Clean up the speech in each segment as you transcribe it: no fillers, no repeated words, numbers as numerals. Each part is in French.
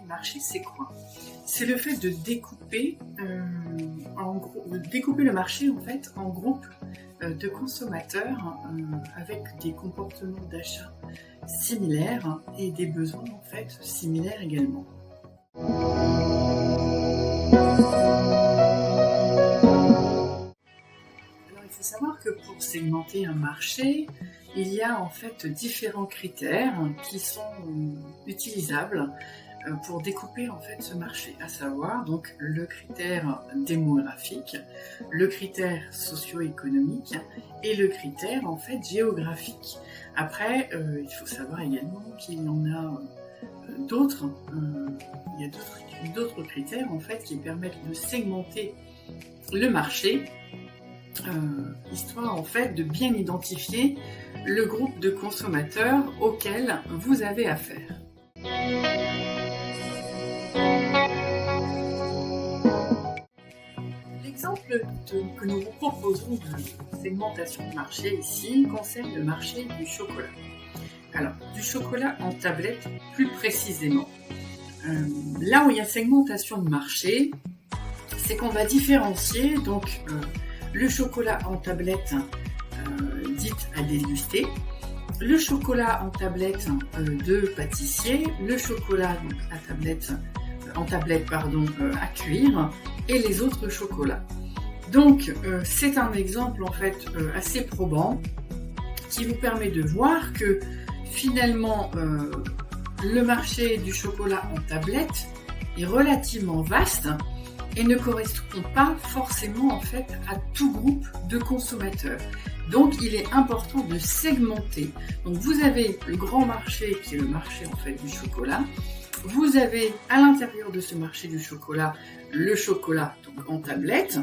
Marché, c'est quoi? C'est le fait de découper, découper le marché en fait en groupes de consommateurs avec des comportements d'achat similaires et des besoins en fait similaires également. Alors il faut savoir que pour segmenter un marché, il y a en fait différents critères qui sont utilisables pour découper en fait ce marché, à savoir donc le critère démographique, le critère socio-économique et le critère en fait géographique. Après, il faut savoir également qu'il y en a d'autres, il y a d'autres critères en fait qui permettent de segmenter le marché, histoire en fait de bien identifier le groupe de consommateurs auquel vous avez affaire. L'exemple que nous vous proposons de segmentation de marché ici concerne le marché du chocolat. Alors, du chocolat en tablette plus précisément. Là où il y a segmentation de marché, c'est qu'on va différencier donc le chocolat en tablette dite à déguster, le chocolat en tablette de pâtissier, le chocolat donc, en tablette à cuire et les autres chocolats. Donc c'est un exemple en fait assez probant qui vous permet de voir que finalement le marché du chocolat en tablette est relativement vaste et ne correspond pas forcément en fait à tout groupe de consommateurs. Donc il est important de segmenter. Donc vous avez le grand marché qui est le marché en fait du chocolat. Vous avez à l'intérieur de ce marché du chocolat le chocolat donc en tablette,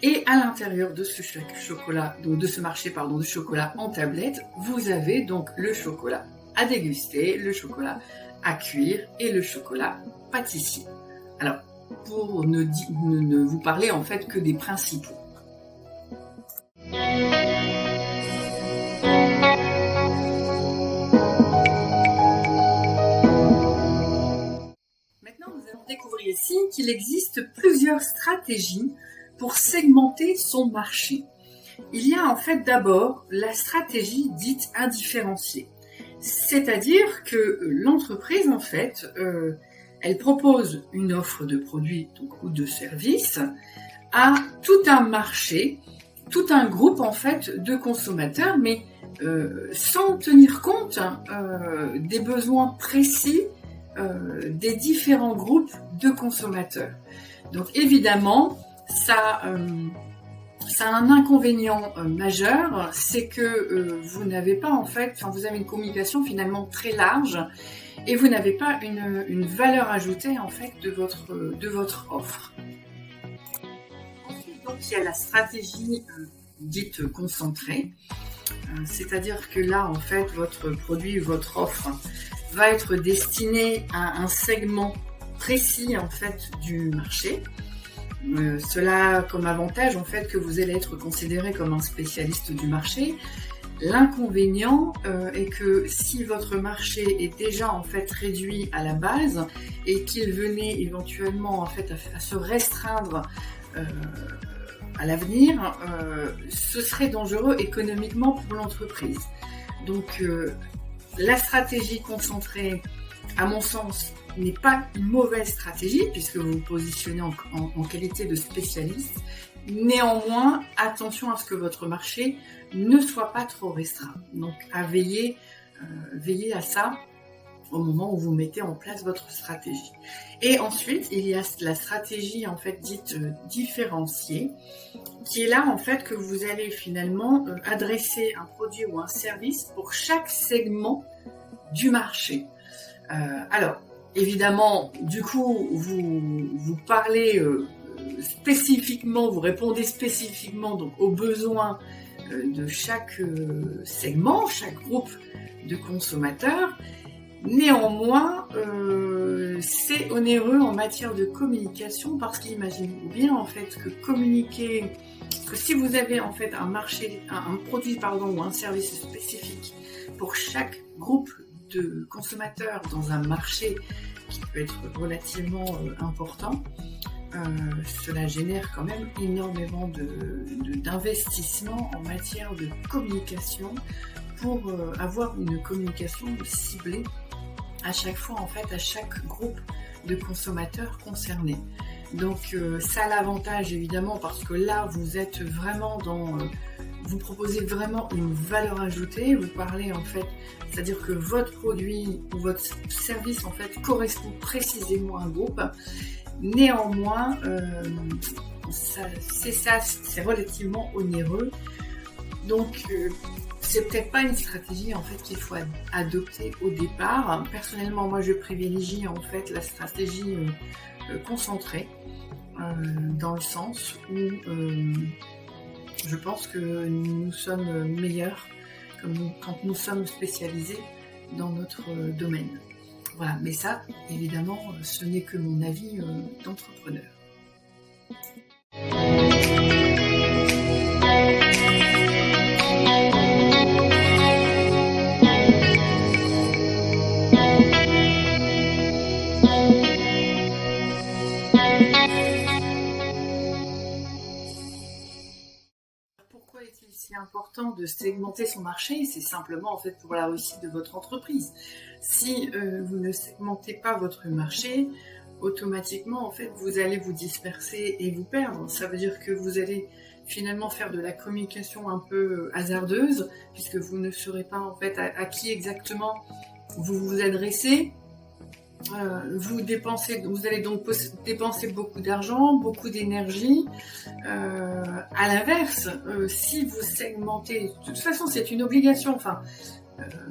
et à l'intérieur de ce chocolat, donc de ce marché de chocolat en tablette, vous avez donc le chocolat à déguster, le chocolat à cuire et le chocolat pâtissier. Alors pour ne vous parler en fait que des principaux. Découvrir ici qu'il existe plusieurs stratégies pour segmenter son marché. Il y a en fait d'abord la stratégie dite indifférenciée. C'est-à-dire que l'entreprise en fait, elle propose une offre de produits ou de services à tout un marché, tout un groupe en fait de consommateurs, mais sans tenir compte des besoins précis des différents groupes de consommateurs. Donc évidemment, ça a un inconvénient majeur, c'est que vous n'avez pas en fait, vous avez une communication finalement très large et vous n'avez pas une valeur ajoutée en fait de votre offre. Ensuite, donc il y a la stratégie dite concentrée, c'est-à-dire que là en fait votre produit ou votre offre va être destiné à un segment précis en fait du marché. Cela comme avantage en fait que vous allez être considéré comme un spécialiste du marché. L'inconvénient est que si votre marché est déjà en fait réduit à la base et qu'il venait éventuellement en fait à se restreindre à l'avenir, ce serait dangereux économiquement pour l'entreprise. Donc la stratégie concentrée, à mon sens, n'est pas une mauvaise stratégie puisque vous vous positionnez en qualité de spécialiste. Néanmoins, attention à ce que votre marché ne soit pas trop restreint. Donc, à veiller à ça au moment où vous mettez en place votre stratégie. Et ensuite, il y a la stratégie en fait dite différenciée, qui est là en fait que vous allez finalement adresser un produit ou un service pour chaque segment du marché. Alors, évidemment, du coup, vous parlez spécifiquement, vous répondez spécifiquement donc aux besoins de chaque segment, chaque groupe de consommateurs. Néanmoins, c'est onéreux en matière de communication parce qu'imaginez-vous bien en fait que communiquer, que si vous avez en fait un produit ou un service spécifique pour chaque groupe de consommateurs dans un marché qui peut être relativement important, cela génère quand même énormément d'investissement en matière de communication pour avoir une communication ciblée à chaque fois, en fait, à chaque groupe de consommateurs concernés. Donc ça a l'avantage évidemment parce que là vous êtes vraiment vous proposez vraiment une valeur ajoutée, vous parlez en fait, c'est-à-dire que votre produit ou votre service en fait correspond précisément à un groupe. Néanmoins, c'est relativement onéreux. Donc c'est peut-être pas une stratégie en fait qu'il faut adopter au départ. Personnellement, moi je privilégie en fait la stratégie concentrée, dans le sens où je pense que nous sommes meilleurs quand nous sommes spécialisés dans notre domaine. Voilà, mais ça, évidemment, ce n'est que mon avis d'entrepreneur. Pourquoi est-il si important de segmenter son marché? C'est simplement en fait pour la réussite de votre entreprise. Si vous ne segmentez pas votre marché, automatiquement en fait vous allez vous disperser et vous perdre. Ça veut dire que vous allez finalement faire de la communication un peu hasardeuse, puisque vous ne saurez pas en fait à qui exactement vous vous adressez. Vous allez donc dépenser beaucoup d'argent, beaucoup d'énergie. À l'inverse, si vous segmentez, de toute façon c'est une obligation,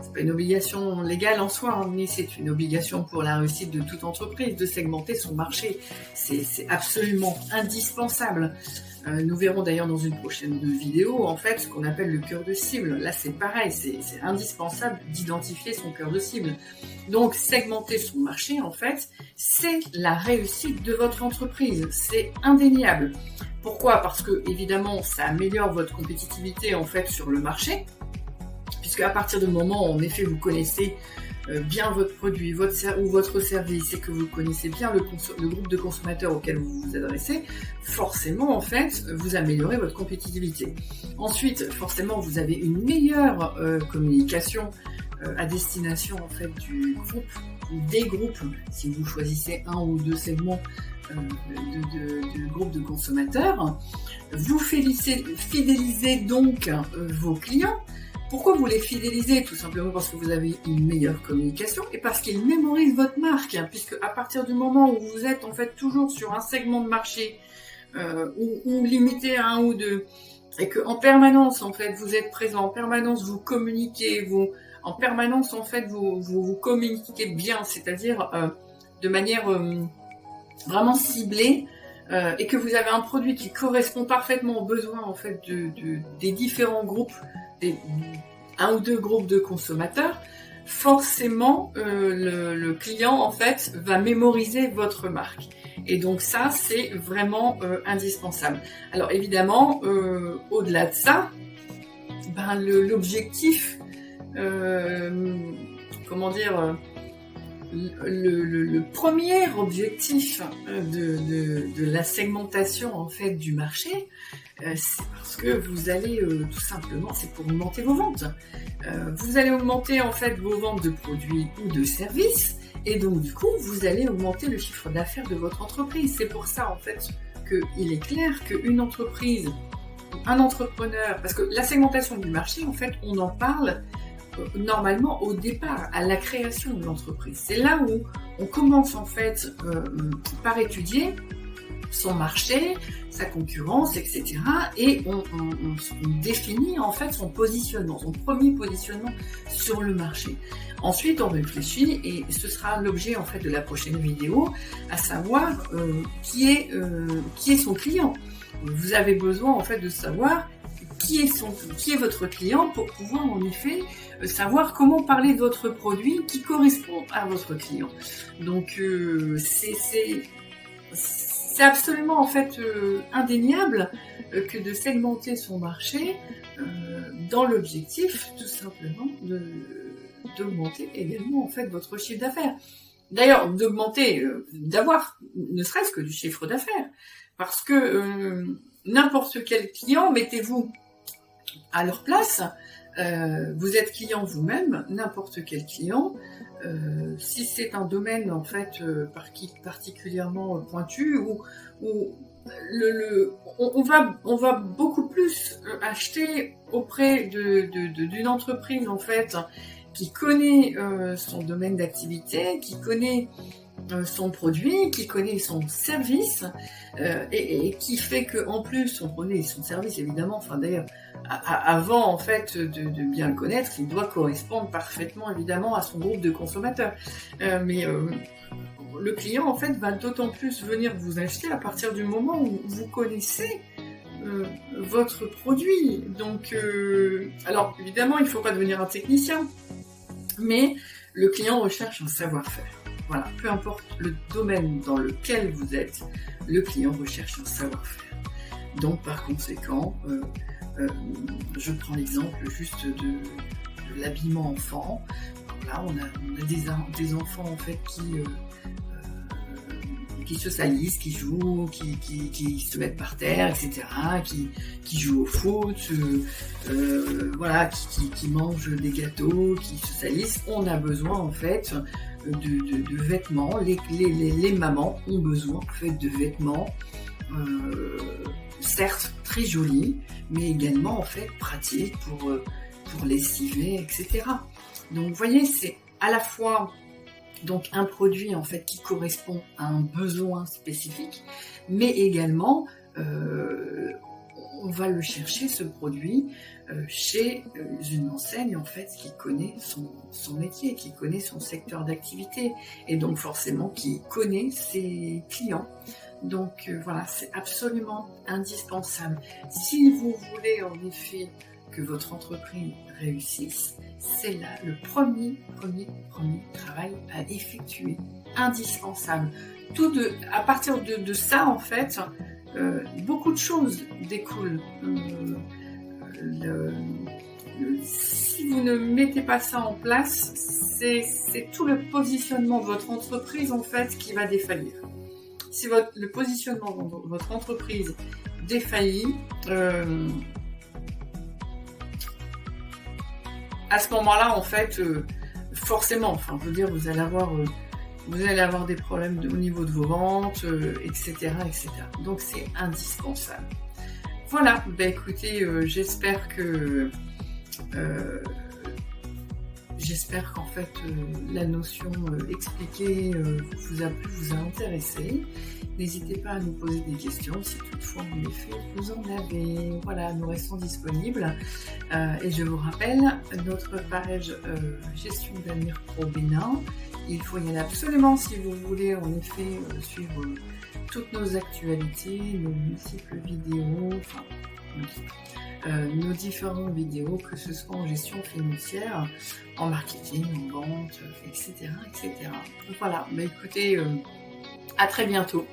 c'est pas une obligation légale en soi, hein, mais c'est une obligation pour la réussite de toute entreprise de segmenter son marché. C'est absolument indispensable. Nous verrons d'ailleurs dans une prochaine vidéo en fait ce qu'on appelle le cœur de cible. Là c'est pareil, c'est indispensable d'identifier son cœur de cible. Donc segmenter son marché en fait, c'est la réussite de votre entreprise, c'est indéniable. Pourquoi? Parce que évidemment ça améliore votre compétitivité en fait sur le marché, puisque à partir du moment où en effet vous connaissez bien votre produit ou votre service et que vous connaissez bien le groupe de consommateurs auquel vous vous adressez, forcément en fait vous améliorez votre compétitivité. Ensuite, forcément vous avez une meilleure communication à destination en fait du groupe ou des groupes, si vous choisissez un ou deux segments de groupes de consommateurs. Vous fidélisez donc vos clients. Pourquoi vous les fidélisez? Tout simplement parce que vous avez une meilleure communication et parce qu'ils mémorisent votre marque, puisque à partir du moment où vous êtes en fait toujours sur un segment de marché ou limité à un ou deux, et que en permanence en fait vous êtes présent, en permanence vous communiquez, en permanence en fait vous communiquez bien, c'est-à-dire de manière vraiment ciblée, et que vous avez un produit qui correspond parfaitement aux besoins en fait des différents groupes, un ou deux groupes de consommateurs, forcément le client en fait va mémoriser votre marque. Et donc ça c'est vraiment indispensable. Alors évidemment, au-delà de ça, l'objectif, le premier objectif de la segmentation en fait du marché, c'est parce que vous allez tout simplement, c'est pour augmenter vos ventes. Vous allez augmenter en fait vos ventes de produits ou de services, et donc du coup vous allez augmenter le chiffre d'affaires de votre entreprise. C'est pour ça en fait qu'il est clair qu'une entreprise, un entrepreneur, parce que la segmentation du marché en fait on en parle normalement au départ, à la création de l'entreprise. C'est là où on commence en fait par étudier son marché, sa concurrence, etc. Et on définit en fait son positionnement, son premier positionnement sur le marché. Ensuite, on réfléchit, et ce sera l'objet en fait de la prochaine vidéo, à savoir qui est son client. Vous avez besoin en fait de savoir qui est votre client pour pouvoir en effet savoir comment parler de votre produit qui correspond à votre client. Donc c'est absolument en fait indéniable que de segmenter son marché dans l'objectif tout simplement d'augmenter également en fait votre chiffre d'affaires. D'ailleurs, d'avoir ne serait-ce que du chiffre d'affaires, parce que n'importe quel client, mettez-vous à leur place, vous êtes client vous-même, n'importe quel client, si c'est un domaine en fait particulièrement pointu où on va beaucoup plus acheter auprès d'une entreprise en fait qui connaît son domaine d'activité, qui connaît son produit, qui connaît son service, et qui fait que en plus son produit et son service évidemment, enfin d'ailleurs avant en fait de bien le connaître, il doit correspondre parfaitement évidemment à son groupe de consommateurs. Mais le client en fait va d'autant plus venir vous acheter à partir du moment où vous connaissez votre produit. Donc alors évidemment il ne faut pas devenir un technicien, mais le client recherche un savoir-faire. Voilà, peu importe le domaine dans lequel vous êtes, le client recherche un savoir-faire. Donc par conséquent, je prends l'exemple juste de l'habillement enfant. Là, on a des enfants en fait qui se salissent, qui jouent, qui se mettent par terre, etc., qui jouent au foot, voilà, qui mangent des gâteaux, qui se salissent. On a besoin en fait de vêtements. Les mamans ont besoin en fait de vêtements, certes très jolis, mais également en fait pratiques pour lessiver, etc. Donc vous voyez, c'est à la fois donc un produit en fait qui correspond à un besoin spécifique, mais également on va le chercher ce produit chez une enseigne en fait qui connaît son métier, qui connaît son secteur d'activité et donc forcément qui connaît ses clients. Donc voilà, c'est absolument indispensable. Si vous voulez en effet que votre entreprise réussisse, c'est là le premier travail à effectuer, indispensable. À partir de ça, en fait, beaucoup de choses découlent. Si vous ne mettez pas ça en place, c'est tout le positionnement de votre entreprise, en fait, qui va défaillir. Si le positionnement de votre entreprise défaillit, à ce moment-là, en fait, forcément, enfin, je veux dire, vous allez avoir des problèmes au niveau de vos ventes, etc., etc. Donc, c'est indispensable. Voilà, ben écoutez, j'espère qu'en fait, la notion expliquée vous a plu, vous a intéressé. N'hésitez pas à nous poser des questions si toutefois en effet vous en avez. Voilà, nous restons disponibles. Et je vous rappelle, notre page gestion d'avenir pro Bénin. Il faut y aller absolument si vous voulez en effet suivre toutes nos actualités, nos multiples vidéos, enfin nos différentes vidéos, que ce soit en gestion financière, en marketing, en vente, etc., etc. Voilà, bah écoutez, à très bientôt.